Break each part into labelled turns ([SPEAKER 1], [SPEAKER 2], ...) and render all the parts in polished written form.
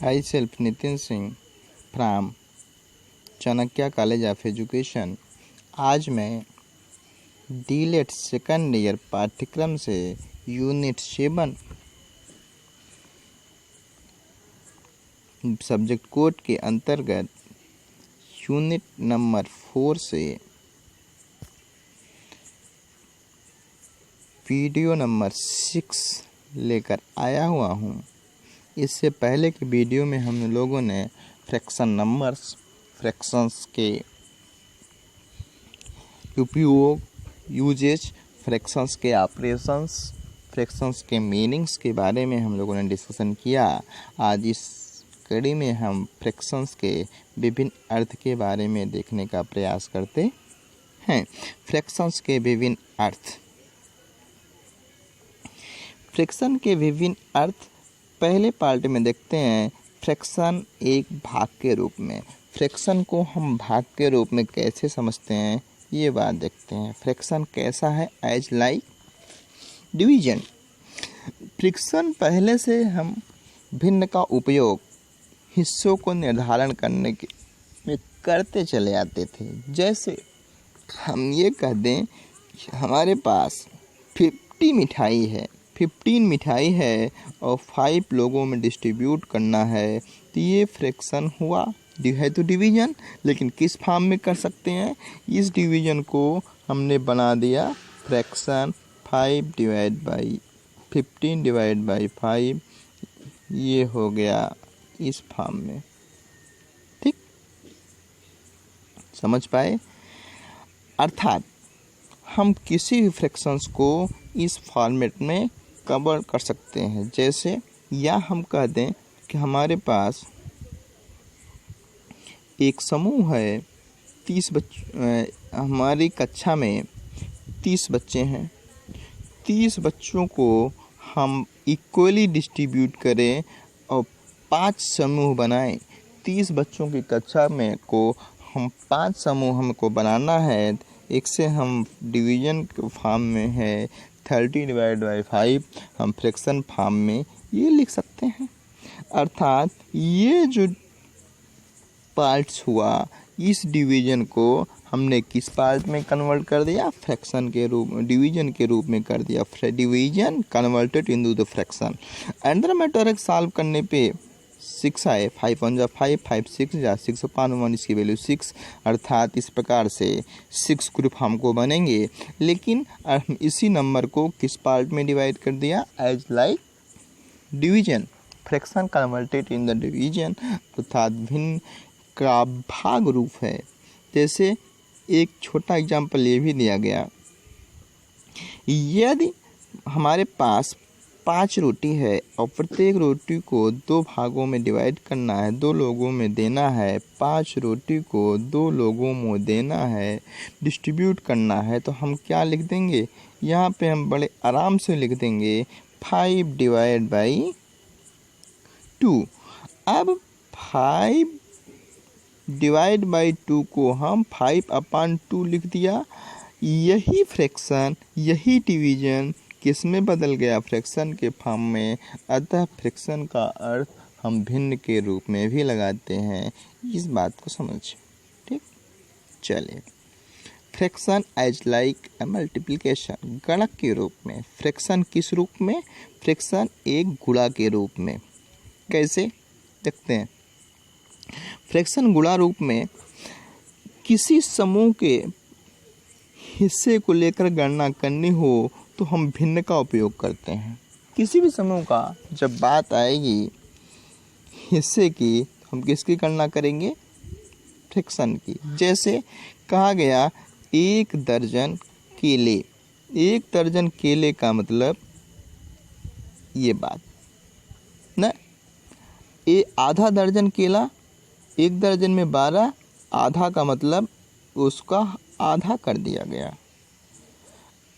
[SPEAKER 1] I self Nitin Singh from Chanakya college of education. आज मैं डीलेट second year पाठ्यक्रम से यूनिट 7 सब्जेक्ट कोड के अंतर्गत यूनिट नंबर 4 से वीडियो नंबर 6 लेकर आया हुआ हूँ। इससे पहले के वीडियो में हम लोगों ने फ्रैक्शन नंबर्स, फ्रैक्शंस के उपयोग, यूजेज, फ्रैक्शंस के ऑपरेशंस, फ्रैक्शंस के मीनिंग्स के बारे में हम लोगों ने डिस्कशन किया। आज इस कड़ी में हम फ्रैक्शंस के विभिन्न अर्थ के बारे में देखने का प्रयास करते हैं। फ्रैक्शंस के विभिन्न अर्थ। फ्रैक्शन के विभिन्न अर्थ पहले पार्ट में देखते हैं। फ्रैक्शन एक भाग के रूप में। फ्रैक्शन को हम भाग के रूप में कैसे समझते हैं ये बात देखते हैं। फ्रैक्शन कैसा है? As like division. फ्रैक्शन पहले से हम भिन्न का उपयोग हिस्सों को निर्धारण करने के में करते चले आते थे। जैसे हम ये कह दें कि हमारे पास 15 मिठाई है और 5 लोगों में डिस्ट्रीब्यूट करना है, तो ये फ्रैक्शन हुआ। है तो डिवीजन, लेकिन किस फॉर्म में कर सकते हैं? इस डिवीजन को हमने बना दिया fraction 5 divide by 15 divide by 5, ये हो गया इस फॉर्म में। ठीक, समझ पाए? अर्थात हम किसी भी फ्रैक्शंस को इस फॉर्मेट में कवर कर सकते हैं। जैसे या हम कह दें कि हमारे पास एक समूह है, 30 बच्चे, हमारी कक्षा में 30 बच्चे हैं। 30 बच्चों को हम इक्वली डिस्ट्रीब्यूट करें और 5 समूह बनाएं। 30 बच्चों की कक्षा में को हम 5 समूह हमको बनाना है। एक से हम डिवीजन के फॉर्म में है 30 डिवाइड बाई 5, हम फ्रैक्शन फॉर्म में ये लिख सकते हैं। अर्थात ये जो पार्ट्स हुआ, इस डिवीजन को हमने किस पार्ट में कन्वर्ट कर दिया? फ्रैक्शन के रूप में, डिवीजन के रूप में कर दिया। Division converted into the fraction. Under matter solve करने पे 6 आए। 5 1 जा 5, 5 6 जा 6 5 1, इसकी वैल्यू 6। अर्थात इस प्रकार से 6 ग्रुप हमको बनेंगे। लेकिन इसी नंबर को किस पार्ट में डिवाइड कर दिया? As like division. Fraction converted in the division, अर्थात भिन्न का भाग रूप है। जैसे एक छोटा एग्जाम्पल ये भी दिया गया, यदि हमारे पास 5 रोटी है और प्रत्येक रोटी को 2 भागों में डिवाइड करना है, 2 लोगों में देना है। 5 रोटी को 2 लोगों में देना है, डिस्ट्रीब्यूट करना है, तो हम क्या लिख देंगे? यहाँ पे हम बड़े आराम से लिख देंगे 5 डिवाइड बाई 2। अब 5 डिवाइड बाई 2 को हम 5/2 लिख दिया। यही फ्रैक्शन, यही डिवीजन किस में बदल गया? फ्रैक्शन के फॉर्म में। अतः फ्रैक्शन का अर्थ हम भिन्न के रूप में भी लगाते हैं। इस बात को समझिए। ठीक, चलिए। Fraction as like a multiplication, गणक के रूप में। फ्रैक्शन किस रूप में? फ्रैक्शन एक गुणा के रूप में। कैसे देखते हैं? फ्रैक्शन गुणा रूप में किसी समूह के हिस्से को लेकर गणना करनी हो तो हम भिन्न का उपयोग करते हैं। किसी भी समूह का जब बात आएगी हिस्से की, हम किसकी गणना करेंगे? फ्रैक्शन की। जैसे कहा गया 1 दर्जन केले। 1 दर्जन केले का मतलब ये बात न, ये आधा दर्जन केला, 1 दर्जन में 12, आधा का मतलब उसका आधा कर दिया गया।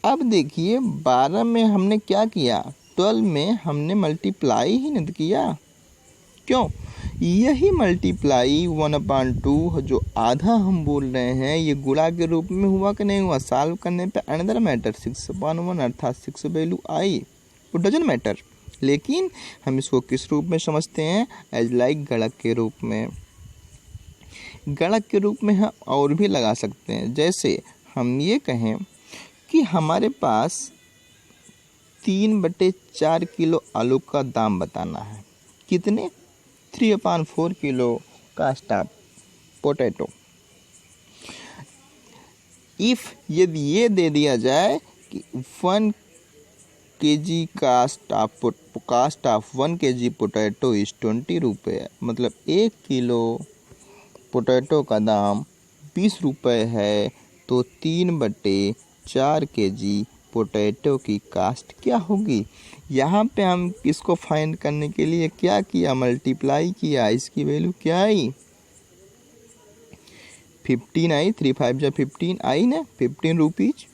[SPEAKER 1] अब देखिए 12 में हमने क्या किया? 12 में हमने मल्टीप्लाई ही नहीं किया। क्यों? यही मल्टीप्लाई 1/2 जो आधा हम बोल रहे हैं, ये गुणा के रूप में हुआ कि नहीं हुआ? सॉल्व करने पे अनदर मैटर 6/1, अर्थात 6 वैल्यू आई। वो डजन मैटर, लेकिन हम इसको किस रूप में समझते हैं? एज लाइक गणक के रूप में। गणक के रूप में हम और भी लगा सकते हैं। जैसे हम ये कहें कि हमारे पास 3/4 किलो आलू का दाम बताना है। कितने? 3/4 किलो का स्टाफ पोटैटो। इफ यदि ये दे दिया जाए कि 1 kg cost of 1 kg potato is 20 रुपये, मतलब 1 किलो पोटैटो का दाम 20 रुपये है, तो 3/4 kg पोटैटो की कास्ट क्या होगी? यहाँ पे हम इसको फाइंड करने के लिए क्या किया? मल्टीप्लाई किया। इसकी वैल्यू क्या आई? 15 आई। 3 5 जा 15 आई ना, 15 रुपीज।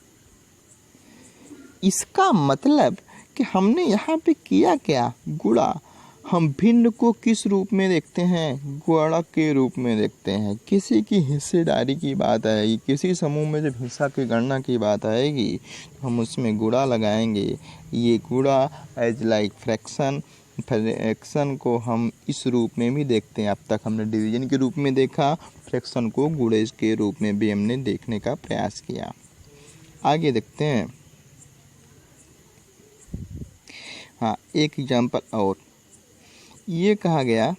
[SPEAKER 1] इसका मतलब कि हमने यहाँ पे किया क्या? गुणा। हम भिन्न को किस रूप में देखते हैं? गुणक के रूप में देखते हैं। किसी की हिस्सेदारी की बात आएगी, किसी समूह में जब हिस्सा की गणना की बात आएगी तो हम उसमें गुणा लगाएंगे। ये गुणा एज लाइक फ्रैक्शन को हम इस रूप में भी देखते हैं। अब तक हमने डिवीजन के रूप में देखा, फ्रैक्शन को गुणे के रूप में भी हमने देखने का प्रयास किया। आगे देखते हैं। हाँ, एक एग्जाम्पल और। ये कहा गया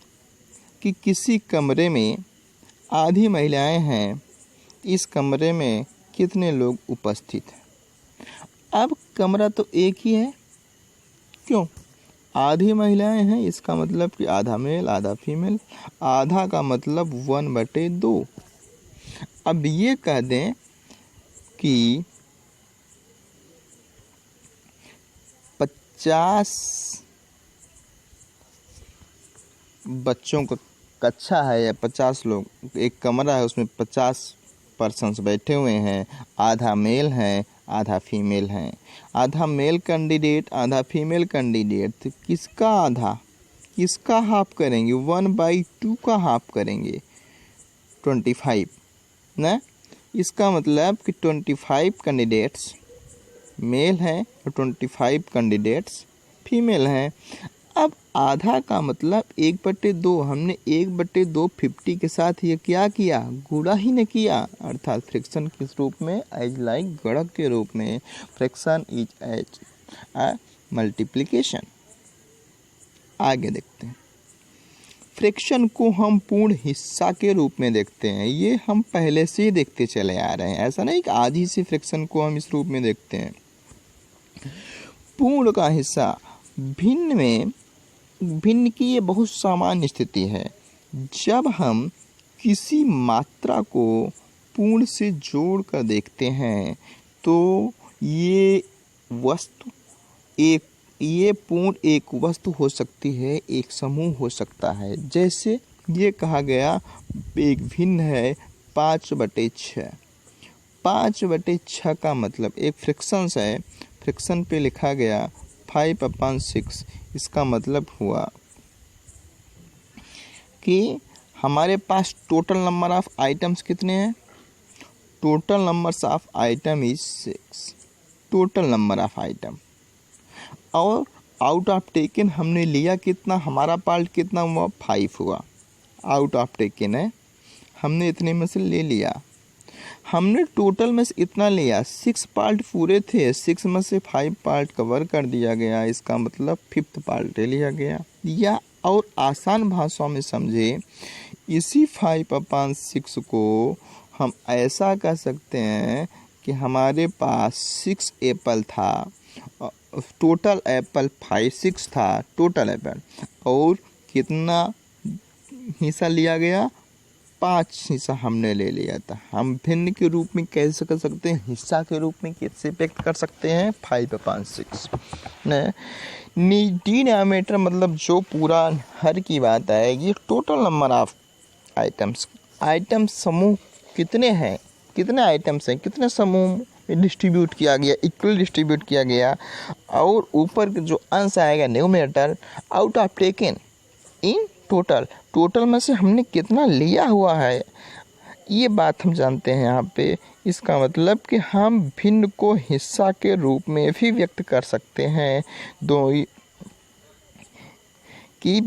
[SPEAKER 1] कि किसी कमरे में आधी महिलाएं हैं, इस कमरे में कितने लोग उपस्थित हैं? अब कमरा तो एक ही है, क्यों? आधी महिलाएं हैं, इसका मतलब कि आधा मेल आधा फीमेल। आधा का मतलब 1/2। अब ये कह दें कि 50 बच्चों का कक्षा है या 50 लोग, एक कमरा है, उसमें 50 पर्सन्स बैठे हुए हैं। आधा मेल हैं आधा फीमेल हैं। आधा मेल कैंडिडेट आधा फीमेल कैंडिडेट, तो किसका आधा, किसका हाफ करेंगे? 1/2 का हाफ करेंगे, 25 ना। इसका मतलब कि 25 कैंडिडेट्स मेल हैं और 25 कैंडिडेट्स फीमेल हैं। अब आधा का मतलब 1/2। हमने 1/2 50 के साथ ये क्या किया? गुणा ही ने किया, अर्थात फ्रैक्शन किस रूप में? एज लाइक गणक के रूप में। Fraction is as a multiplication. आगे देखते हैं। फ्रैक्शन को हम पूर्ण हिस्सा के रूप में देखते हैं। ये हम पहले से ही देखते चले आ रहे हैं, ऐसा नहीं कि आज ही से फ्रैक्शन को हम इस रूप में देखते हैं। पूर्ण का हिस्सा भिन्न की ये बहुत सामान्य स्थिति है। जब हम किसी मात्रा को पूर्ण से जोड़ कर देखते हैं तो ये पूर्ण एक वस्तु हो सकती है, एक समूह हो सकता है। जैसे ये कहा गया एक भिन्न है 5/6। 5/6 का मतलब एक फ्रैक्शन है। फ्रैक्शन पे लिखा गया 5/6। इसका मतलब हुआ कि हमारे पास टोटल नंबर ऑफ आइटम्स कितने हैं? Total numbers of item is 6। Total number of item. और आउट ऑफ टेकन हमने लिया कितना? हमारा पार्ट कितना हुआ? 5 हुआ। आउट ऑफ टेकन है, हमने इतने में से ले लिया। हमने टोटल में से इतना लिया, 6 पार्ट पूरे थे, 6 में से 5 पार्ट कवर कर दिया गया। इसका मतलब 5th पार्ट ले लिया गया। या और आसान भाषा में समझे, इसी 5/6 को हम ऐसा कह सकते हैं कि हमारे पास 6 एप्पल था, टोटल एप्पल 6 था टोटल एप्पल, और कितना हिस्सा लिया गया? 5 हिस्सा हमने ले लिया था। हम भिन्न के रूप में कैसे कर सकते हैं? हिस्सा के रूप में कैसे व्यक्त कर सकते हैं? 5/6 ने डिनोमिनेटर मतलब जो पूरा हर की बात आएगी। Total number of items, item समूह कितने हैं, कितने आइटम्स हैं, कितने समूह डिस्ट्रीब्यूट किया गया, इक्वल डिस्ट्रीब्यूट किया गया। और ऊपर जो अंश आएगा numerator, out of taken in total, total में से हमने कितना लिया हुआ है, ये बात हम जानते हैं यहाँ पे। इसका मतलब कि हम भिन्न को हिस्सा के रूप में भी व्यक्त कर सकते हैं। कि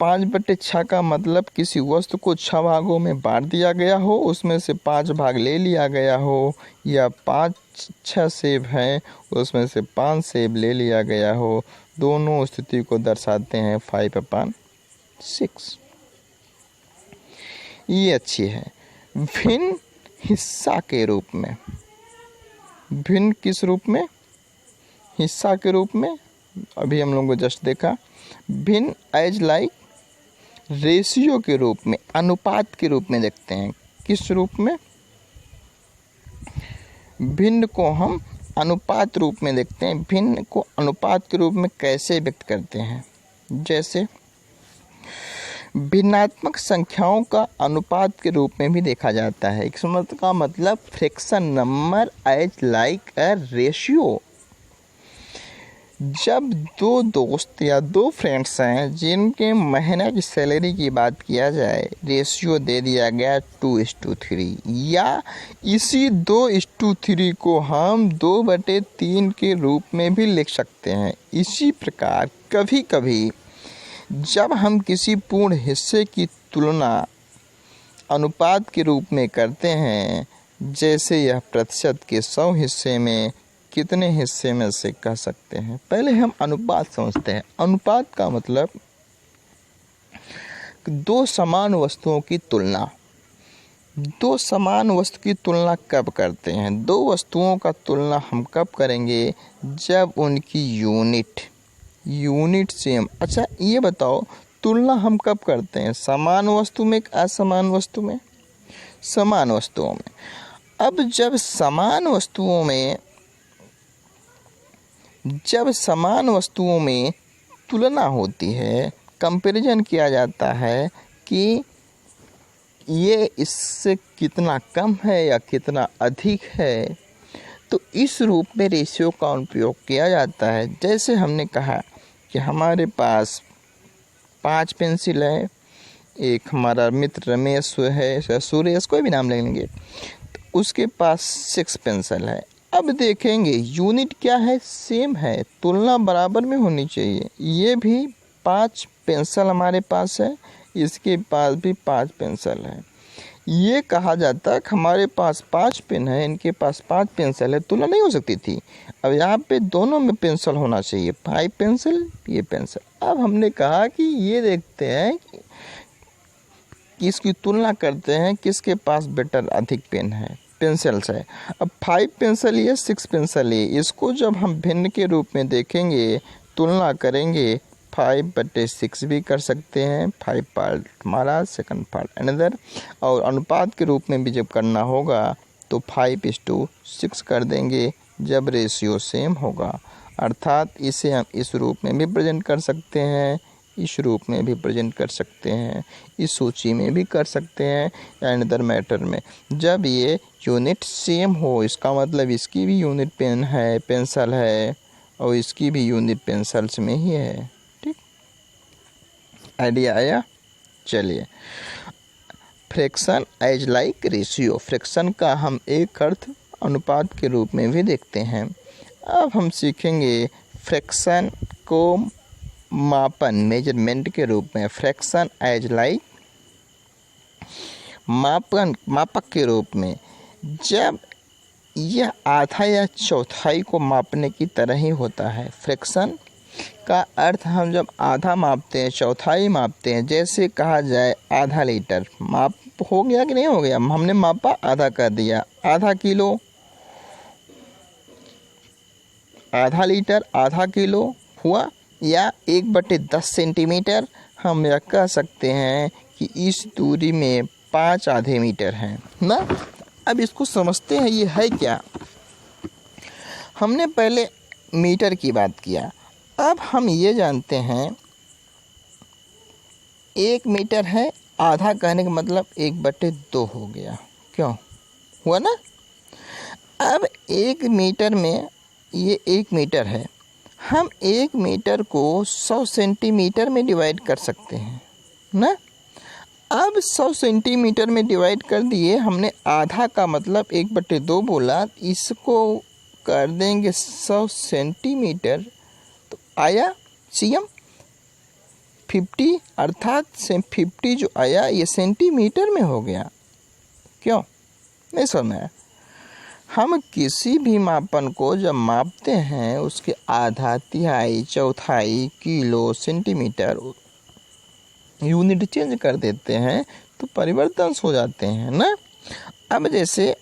[SPEAKER 1] 5/6 का मतलब किसी वस्तु को 6 भागों में बांट दिया गया हो, उसमें से 5 भाग ले लिया गया हो, या 6 सेब हैं उसमें से 5 सेब ले लिया गया हो। दोनों स्थिति को दर्शाते हैं 5/6। ये अच्छी है। भिन्न हिस्सा के रूप में, भिन्न किस रूप में? हिस्सा के रूप में। अभी हम लोगों को जस्ट देखा। भिन्न एज लाइक रेशियो के रूप में, अनुपात के रूप में देखते हैं। किस रूप में? भिन्न को हम अनुपात रूप में देखते हैं। भिन्न को अनुपात के रूप में कैसे व्यक्त करते हैं? जैसे भिन्नात्मक संख्याओं का अनुपात के रूप में भी देखा जाता है। इसका मतलब fraction number as like a ratio. जब दो दोस्त या दो फ्रेंड्स हैं जिनके महीने की सैलरी की बात किया जाए, रेशियो दे दिया गया 2:3, या इसी 2:3 को हम 2/3 के रूप में भी लिख सकते हैं। इसी प्रकार कभी कभी जब हम किसी पूर्ण हिस्से की तुलना अनुपात के रूप में करते हैं, जैसे यह प्रतिशत के 100 हिस्से में कितने हिस्से में से कह सकते हैं। पहले हम अनुपात समझते हैं। अनुपात का मतलब दो समान वस्तुओं की तुलना। दो समान वस्तु की तुलना कब करते हैं? दो वस्तुओं का तुलना हम कब करेंगे? जब उनकी यूनिट सेम। अच्छा ये बताओ, तुलना हम कब करते हैं? समान वस्तु में, असमान वस्तु में? समान वस्तुओं में। अब जब समान वस्तुओं में तुलना होती है, कंपैरिजन किया जाता है कि ये इससे कितना कम है या कितना अधिक है, तो इस रूप में रेशियो का उपयोग किया जाता है। जैसे हमने कहा कि हमारे पास 5 पेंसिल है, एक हमारा मित्र रमेश है, सुरेश, कोई भी नाम ले लेंगे, तो उसके पास 6 पेंसिल है। अब देखेंगे यूनिट क्या है? सेम है, तुलना बराबर में होनी चाहिए। ये भी 5 पेंसिल हमारे पास है, इसके पास भी 5 पेंसिल है। ये कहा जाता है कि हमारे पास 5 पेन है, इनके पास 5 पेंसिल है, तुलना नहीं हो सकती थी। अब यहाँ पे दोनों में पेंसिल होना चाहिए, 5 पेंसिल, ये पेंसिल। अब हमने कहा कि ये देखते हैं कि इसकी तुलना करते हैं किसके पास बेटर अधिक पेन है, पेंसिल्स है। अब 5 पेंसिल ये, 6 पेंसिल ये, इसको जब हम भिन्न के रूप में देखेंगे, तुलना करेंगे, 5/6 भी कर सकते हैं। 5 पार्ट हमारा, सेकंड पार्ट अनदर। और अनुपात के रूप में भी जब करना होगा तो 5:6 कर देंगे जब रेशियो सेम होगा। अर्थात इसे हम इस रूप में भी प्रेजेंट कर सकते हैं, इस रूप में भी प्रेजेंट कर सकते हैं, इस सूची में भी कर सकते हैं, अनदर मैटर में। जब ये यूनिट सेम हो, इसका मतलब इसकी भी यूनिट पेन है, पेंसिल है, और इसकी भी यूनिट पेंसिल्स में ही है। ठीक, आइडिया आया? चलिए, fraction as like ratio. Fraction का हम एक अर्थ अनुपात के रूप में भी देखते हैं। अब हम सीखेंगे फ्रैक्शन को मापन, मेजरमेंट के रूप में। फ्रैक्शन एज लाइक मापक के रूप में। जब यह आधा या चौथाई को मापने की तरह ही होता है। फ्रैक्शन का अर्थ हम जब आधा मापते हैं, चौथाई मापते हैं, जैसे कहा जाए आधा लीटर, माप हो गया कि नहीं हो गया? हमने मापा, आधा कर दिया, आधा किलो, आधा लीटर, आधा किलो हुआ, या 1/10 सेंटीमीटर। हम यह कह सकते हैं कि इस दूरी में 5 आधे मीटर हैं ना। अब इसको समझते हैं, ये है क्या? हमने पहले मीटर की बात किया, अब हम ये जानते हैं 1 मीटर है, आधा कहने का मतलब 1/2 हो गया। क्यों हुआ ना? अब 1 मीटर में, ये 1 मीटर है, हम 1 मीटर को 100 सेंटीमीटर में डिवाइड कर सकते हैं ना। अब 100 सेंटीमीटर में डिवाइड कर दिए, हमने आधा का मतलब 1/2 बोला, इसको कर देंगे 100 सेंटीमीटर, तो आया सीएम। 50 अर्थात से 50 जो आया ये सेंटीमीटर में हो गया। क्यों? नहीं समझ में आया। हम किसी भी मापन को जब मापते हैं उसके आधा, तिहाई, चौथाई, किलो, सेंटीमीटर यूनिट चेंज कर देते हैं तो परिवर्तन हो जाते हैं ना। अब जैसे